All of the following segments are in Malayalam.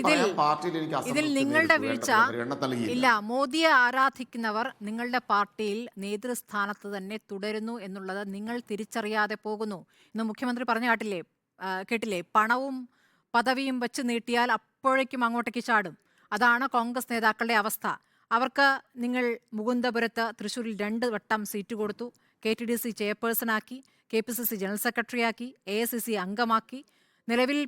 ഇതിൽ നിങ്ങളുടെ വീഴ്ച ഇല്ല. മോദിയെ ആരാധിക്കുന്നവർ നിങ്ങളുടെ പാർട്ടിയിൽ നേതൃസ്ഥാനത്ത് തന്നെ തുടരുന്നു എന്നുള്ളത് നിങ്ങൾ തിരിച്ചറിയാതെ പോകുന്നു. ഇന്ന് മുഖ്യമന്ത്രി പറഞ്ഞു കേട്ടില്ലേ, പണവും പദവിയും വെച്ച് നീട്ടിയാൽ അപ്പോഴേക്കും അങ്ങോട്ടേക്ക് ചാടും. അതാണ് കോൺഗ്രസ് നേതാക്കളുടെ അവസ്ഥ. അവർക്ക് നിങ്ങൾ മുകുന്ദപുരത്ത് തൃശ്ശൂരിൽ 2 വട്ടം സീറ്റ് കൊടുത്തു, KTDC ചെയർപേഴ്സണാക്കി, KPCC ജനറൽ സെക്രട്ടറിയാക്കി, AICC അംഗമാക്കി, നിലവിൽ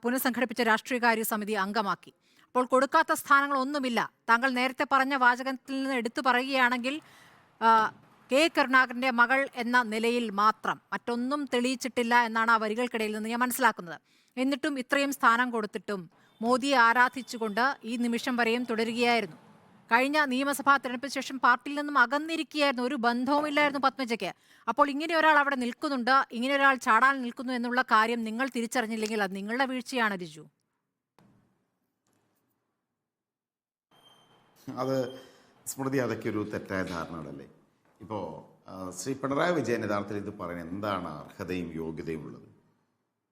പുനഃസംഘടിപ്പിച്ച രാഷ്ട്രീയകാര്യ സമിതി അംഗമാക്കി. അപ്പോൾ കൊടുക്കാത്ത സ്ഥാനങ്ങളൊന്നുമില്ല. താങ്കൾ നേരത്തെ പറഞ്ഞ വാചകത്തിൽ നിന്ന് എടുത്തു പറയുകയാണെങ്കിൽ K. കരുണാകരൻ്റെ മകൾ എന്ന നിലയിൽ മാത്രം, മറ്റൊന്നും തെളിയിച്ചിട്ടില്ല എന്നാണ് ആ വരികൾക്കിടയിൽ നിന്ന് ഞാൻ മനസ്സിലാക്കുന്നത്. എന്നിട്ടും ഇത്രയും സ്ഥാനം കൊടുത്തിട്ടും മോദിയെ ആരാധിച്ചുകൊണ്ട് ഈ നിമിഷം വരെയും തുടരുകയായിരുന്നു. കഴിഞ്ഞ നിയമസഭാ തെരഞ്ഞെടുപ്പിന് ശേഷം പാർട്ടിയിൽ നിന്നും അകന്നിരിക്കുകയായിരുന്നു. ഒരു ബന്ധവുമില്ലായിരുന്നു പത്മജയ്ക്ക്. അപ്പോൾ ഇങ്ങനെ ഒരാൾ അവിടെ നിൽക്കുന്നുണ്ട്, ഇങ്ങനെ ഒരാൾ ചാടാൻ നിൽക്കുന്നു എന്നുള്ള കാര്യം നിങ്ങൾ തിരിച്ചറിഞ്ഞില്ലെങ്കിൽ അത് നിങ്ങളുടെ വീഴ്ചയാണ് രിജു. അത് സ്മൃതി, അതൊക്കെ ഒരു തെറ്റായ ധാരണകളല്ലേ. ഇപ്പോൾ ശ്രീ പിണറായി വിജയൻ യഥാർത്ഥത്തിൽ ഇത് പറയുന്നത് എന്താണ് അർഹതയും യോഗ്യതയും ഉള്ളത്?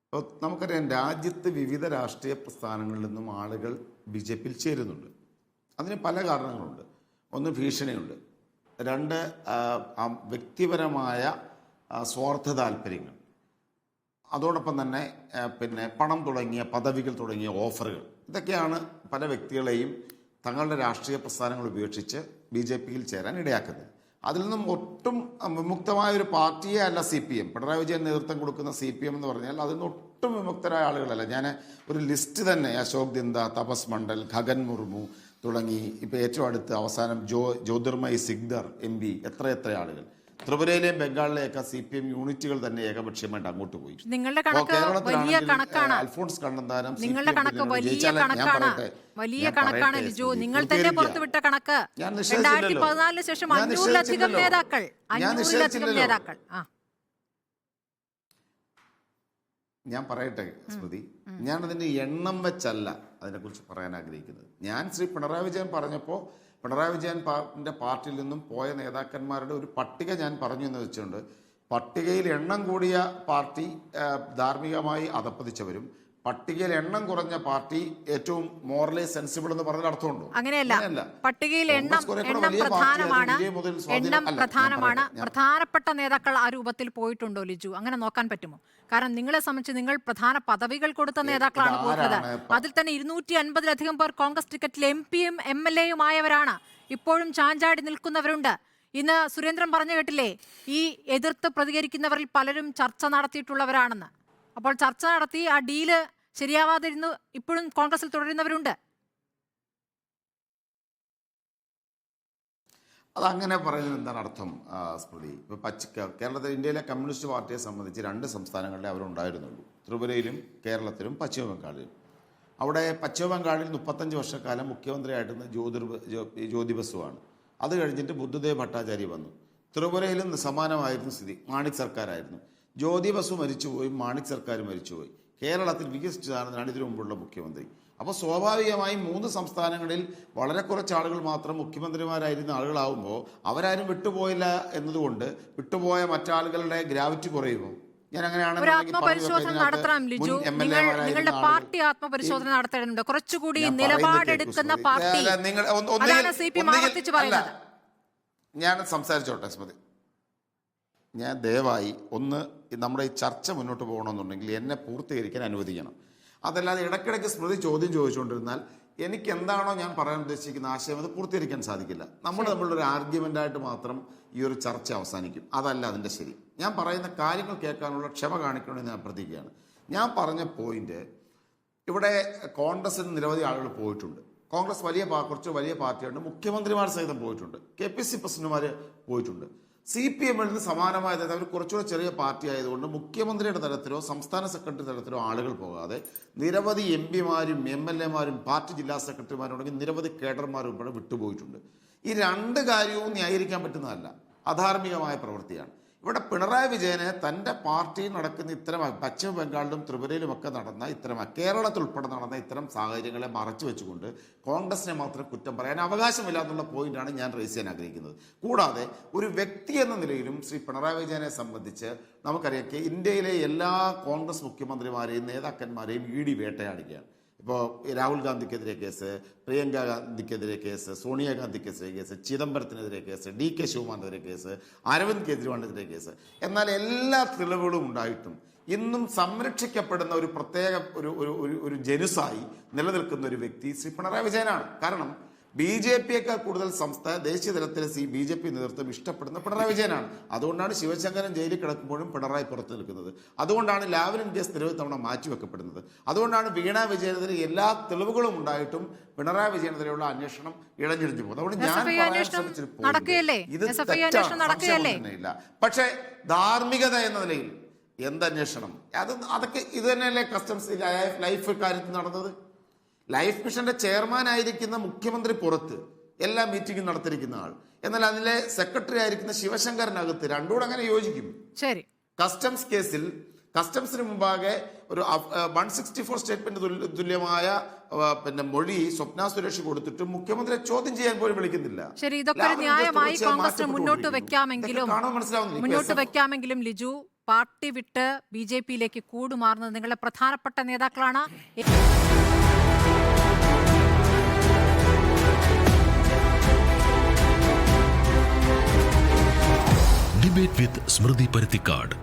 ഇപ്പോൾ നമുക്കറിയാം, രാജ്യത്ത് വിവിധ രാഷ്ട്രീയ പ്രസ്ഥാനങ്ങളിൽ നിന്നും ആളുകൾ BJP ചേരുന്നുണ്ട്. അതിന് പല കാരണങ്ങളുണ്ട്. ഒന്ന്, ഭീഷണിയുണ്ട്. 2, വ്യക്തിപരമായ സ്വാർത്ഥ താല്പര്യങ്ങൾ. അതോടൊപ്പം തന്നെ പണം തുടങ്ങിയ പദവികൾ തുടങ്ങിയ ഓഫറുകൾ. ഇതൊക്കെയാണ് പല വ്യക്തികളെയും തങ്ങളുടെ രാഷ്ട്രീയ പ്രസ്ഥാനങ്ങൾ ഉപേക്ഷിച്ച് BJPയിൽ ചേരാൻ ഇടയാക്കുന്നത്. അതിൽ നിന്നും ഒട്ടും വിമുക്തമായ ഒരു പാർട്ടിയെ അല്ല CPM. പിണറായി വിജയൻ നേതൃത്വം കൊടുക്കുന്ന CPM എന്ന് പറഞ്ഞാൽ അതിൽ നിന്ന് ഒട്ടും വിമുക്തരായ ആളുകളല്ല. ഞാൻ ഒരു ലിസ്റ്റ് തന്നെ, അശോക് ദിന്ദ, തപസ് മണ്ഡൽ, ഖഗൻ മുർമു തുടങ്ങി, ഇപ്പോൾ ഏറ്റവും അടുത്ത് അവസാനം ജ്യോതിർമയി സിഗ്ദർ MP, എത്ര ആളുകൾ. ത്രിപുരയിലെയും ബംഗാളിലെയൊക്കെ CPM യൂണിറ്റുകൾ തന്നെ ഏകപക്ഷീയമായിട്ട് അങ്ങോട്ട് പോയി. അൽഫോൺസ് കണ്ണന്താനം ഞാൻ പറയട്ടെ സ്മൃതി, ഞാനതിൻ്റെ എണ്ണം വെച്ചല്ല അതിനെക്കുറിച്ച് പറയാൻ ആഗ്രഹിക്കുന്നത്. ഞാൻ ശ്രീ പിണറായി വിജയൻ പറഞ്ഞപ്പോൾ പിണറായി വിജയൻ്റെ പാർട്ടിയിൽ നിന്നും പോയ നേതാക്കന്മാരുടെ ഒരു പട്ടിക ഞാൻ പറഞ്ഞു എന്ന് വെച്ചുകൊണ്ട്, പട്ടികയിൽ എണ്ണം കൂടിയ പാർട്ടി ധാർമ്മികമായി അധപ്പതിച്ചവരും പട്ടികയിൽ എണ്ണം കുറഞ്ഞ പാർട്ടി ഏറ്റവും മോറലി സെൻസിബിൾ എന്ന് പറഞ്ഞ അർത്ഥമുണ്ടോ? അങ്ങനെയല്ല. പട്ടികയിൽ എണ്ണം പ്രധാനമാണ്. പ്രധാനപ്പെട്ട നേതാക്കൾ ആ രൂപത്തിൽ പോയിട്ടുണ്ടോ ലിജു? അങ്ങനെ നോക്കാൻ പറ്റുമോ? കാരണം നിങ്ങളെ സംബന്ധിച്ച് നിങ്ങൾ പ്രധാന പദവികൾ കൊടുത്ത നേതാക്കളാണ് പോയത്. അതിൽ തന്നെ 250-ലധികം പേർ കോൺഗ്രസ് ടിക്കറ്റിൽ MP-യും MLA-യും ആയവരാണ്. ഇപ്പോഴും ചാഞ്ചാടി നിൽക്കുന്നവരുണ്ട്. ഇന്ന് സുരേന്ദ്രൻ പറഞ്ഞു കേട്ടില്ലേ, ഈ എതിർത്ത് പ്രതികരിക്കുന്നവരിൽ പലരും ചർച്ച നടത്തിയിട്ടുള്ളവരാണെന്ന്. അപ്പോൾ ചർച്ച നടത്തി ആ ഡീല് ശരിയാവാതിരുന്നു ഇപ്പോഴും കോൺഗ്രസിൽ തുടരുന്നവരുണ്ട്. അതങ്ങനെ പറയുന്നത് എന്താണ് അർത്ഥം സ്മൃതി? ഇപ്പോൾ കേരളത്തിൽ, ഇന്ത്യയിലെ കമ്മ്യൂണിസ്റ്റ് പാർട്ടിയെ സംബന്ധിച്ച് 2 സംസ്ഥാനങ്ങളിലെ അവരുണ്ടായിരുന്നുള്ളൂ, ത്രിപുരയിലും കേരളത്തിലും പശ്ചിമ ബംഗാളിലും. അവിടെ പശ്ചിമ ബംഗാളിൽ 35 വർഷക്കാലം മുഖ്യമന്ത്രിയായിട്ടുന്ന ജ്യോതി ബസുവാണ്. അത് കഴിഞ്ഞിട്ട് ബുദ്ധദേവ് ഭട്ടാചാര്യ വന്നു. ത്രിപുരയിലും സമാനമായിരുന്നു സ്ഥിതി. മാണിക് സർക്കാരായിരുന്നു. ജ്യോതി ബസു മരിച്ചുപോയി, മാണിക് സർക്കാർ മരിച്ചുപോയി. കേരളത്തിൽ VS അച്യുതാനന്ദനാണ് ഇതിനു മുമ്പുള്ള മുഖ്യമന്ത്രി. അപ്പോൾ സ്വാഭാവികമായും 3 സംസ്ഥാനങ്ങളിൽ വളരെ കുറച്ച് ആളുകൾ മാത്രം മുഖ്യമന്ത്രിമാരായിരുന്ന ആളുകളാവുമ്പോൾ അവരാരും വിട്ടുപോയില്ല എന്നതുകൊണ്ട് വിട്ടുപോയ മറ്റാളുകളുടെ ഗ്രാവിറ്റി കുറയുമോ? ഞാൻ ആത്മപരിശോധന നടത്തണം ലിജു. നിങ്ങളുടെ പാർട്ടി ആത്മപരിശോധന നടത്തേണ്ടതുണ്ട്. കുറച്ചുകൂടി നിലപാടെടുക്കുന്ന പാർട്ടി. ഞാൻ സംസാരിച്ചോട്ടെ സ്മൃതി. ഞാൻ ദയവായി ഒന്ന് നമ്മുടെ ഈ ചർച്ച മുന്നോട്ട് പോകണമെന്നുണ്ടെങ്കിൽ എന്നെ പൂർത്തീകരിക്കാൻ അനുവദിക്കണം. അതല്ലാതെ ഇടയ്ക്കിടയ്ക്ക് സ്മൃതി ചോദ്യം ചോദിച്ചുകൊണ്ടിരുന്നാൽ എനിക്ക് എന്താണോ ഞാൻ പറയാൻ ഉദ്ദേശിക്കുന്ന ആശയം അത് പൂർത്തീകരിക്കാൻ സാധിക്കില്ല. നമ്മളുടെ ഒരു ആർഗ്യുമെൻ്റായിട്ട് മാത്രം ഈ ഒരു ചർച്ച അവസാനിക്കും. അതല്ല അതിൻ്റെ ശരി. ഞാൻ പറയുന്ന കാര്യങ്ങൾ കേൾക്കാനുള്ള ക്ഷമ കാണിക്കണമെന്ന് ഞാൻ അഭ്യർത്ഥിക്കുകയാണ്. ഞാൻ പറഞ്ഞ പോയിന്റ്, ഇവിടെ കോൺഗ്രസിന് നിരവധി ആളുകൾ പോയിട്ടുണ്ട്. കോൺഗ്രസ് കുറച്ച് വലിയ പാർട്ടിയുണ്ട്. മുഖ്യമന്ത്രിമാർ സഹിതം പോയിട്ടുണ്ട്. KPC പ്രസിഡന്റുമാർ പോയിട്ടുണ്ട്. CPM-ൽ നിന്ന് സമാനമായ അവർ കുറച്ചുകൂടെ ചെറിയ പാർട്ടി ആയതുകൊണ്ട് മുഖ്യമന്ത്രിയുടെ തലത്തിലോ സംസ്ഥാന സെക്രട്ടറി തലത്തിലോ ആളുകൾ പോകാതെ നിരവധി MP-മാരും MLA-മാരും പാർട്ടി ജില്ലാ സെക്രട്ടറിമാരും തുടങ്ങി നിരവധി കേഡർമാരും ഉൾപ്പെടെ വിട്ടുപോയിട്ടുണ്ട്. ഈ 2 കാര്യവും ന്യായീകരിക്കാൻ പറ്റുന്നതല്ല, അധാർമികമായ പ്രവൃത്തിയാണ്. ഇവിടെ പിണറായി വിജയന് തൻ്റെ പാർട്ടിയിൽ നടക്കുന്ന ഇത്തരം പശ്ചിമ ബംഗാളിലും ത്രിപുരയിലുമൊക്കെ നടന്ന ഇത്തരം, കേരളത്തിൽ ഉൾപ്പെടെ നടന്ന ഇത്തരം സാഹചര്യങ്ങളെ മറച്ചു വെച്ചുകൊണ്ട് കോൺഗ്രസിനെ മാത്രം കുറ്റം പറയാൻ അവകാശമില്ല എന്നുള്ള പോയിന്റാണ് ഞാൻ റേസ് ചെയ്യാൻ ആഗ്രഹിക്കുന്നത്. കൂടാതെ ഒരു വ്യക്തി എന്ന നിലയിലും ശ്രീ പിണറായി വിജയനെ സംബന്ധിച്ച് നമുക്കറിയാം, ഇന്ത്യയിലെ എല്ലാ കോൺഗ്രസ് മുഖ്യമന്ത്രിമാരെയും നേതാക്കന്മാരെയും ED വേട്ടയാടുകയാണ്. ഇപ്പോൾ രാഹുൽ ഗാന്ധിക്കെതിരെ കേസ്, പ്രിയങ്ക ഗാന്ധിക്കെതിരെ കേസ്, സോണിയാഗാന്ധിക്കെതിരെ കേസ്, ചിദംബരത്തിനെതിരെ കേസ്, DK ശിവകുമാറിനെതിരെ കേസ്, അരവിന്ദ് കെജ്രിവാളിനെതിരെ കേസ്. എന്നാൽ എല്ലാ തെളിവുകളും ഉണ്ടായിട്ടും ഇന്നും സംരക്ഷിക്കപ്പെടുന്ന ഒരു പ്രത്യേക ഒരു ജനുസായി നിലനിൽക്കുന്ന ഒരു വ്യക്തി ശ്രീ പിണറായി വിജയനാണ്. കാരണം BJPയേക്കാൾ കൂടുതൽ ദേശീയ തലത്തിലെ BJP നേതൃത്വം ഇഷ്ടപ്പെടുന്ന പിണറായി വിജയനാണ്. അതുകൊണ്ടാണ് ശിവശങ്കരൻ ജയിലിൽ കിടക്കുമ്പോഴും പിണറായി പുറത്തു നിൽക്കുന്നത്. അതുകൊണ്ടാണ് ലാവ്ലിൻ കേസ് നിരവധി തവണ മാറ്റിവെക്കപ്പെടുന്നത്. അതുകൊണ്ടാണ് വീണ വിജയനെതിരെ എല്ലാ തെളിവുകളും ഉണ്ടായിട്ടും പിണറായി വിജയനെതിരെയുള്ള അന്വേഷണം ഇഴഞ്ഞിരിഞ്ഞു പോകുന്നത്. അതുകൊണ്ട് ഞാൻ പറയാൻ ശ്രമിച്ചൊരു ഇത് തെറ്റാണ്, പക്ഷേ ധാർമ്മികത എന്ന നിലയിൽ എന്തന്വേഷണം അതൊക്കെ ഇത് തന്നെയല്ലേ കസ്റ്റംസ് ലൈഫ് കാര്യത്തിൽ നടന്നത്. ലൈഫ് മിഷന്റെ ചെയർമാൻ ആയിരിക്കുന്ന മുഖ്യമന്ത്രി പുറത്ത് എല്ലാ മീറ്റിംഗും നടത്തിയിരിക്കുന്ന ആൾ, എന്നാൽ അതിലെ സെക്രട്ടറി ആയിരിക്കുന്ന ശിവശങ്കരനകത്ത്, രണ്ടുകൂടെ അങ്ങനെ യോജിക്കും. ശരി. കസ്റ്റംസ് കേസിൽ കസ്റ്റംസിന് മുമ്പാകെ ഒരു 164 സ്റ്റേറ്റ്മെന്റ് തുല്യമായ മൊഴി സ്വപ്ന സുരേഷ് കൊടുത്തിട്ട് മുഖ്യമന്ത്രിയെ ചോദ്യം ചെയ്യാൻ പോലും വിളിക്കുന്നില്ല. ശരി, ഇതൊക്കെ ന്യായമായി കോൺഗ്രസിന് മുന്നോട്ട് വെക്കാമെങ്കിലും ലിജു, പാർട്ടി വിട്ട് BJPയിലേക്ക് കൂടുമാറുന്നത് നിങ്ങളുടെ പ്രധാനപ്പെട്ട നേതാക്കളാണ്. ഡിബേറ്റ് വിത്ത് സ്മൃതി പരുത്തിക്കാട്.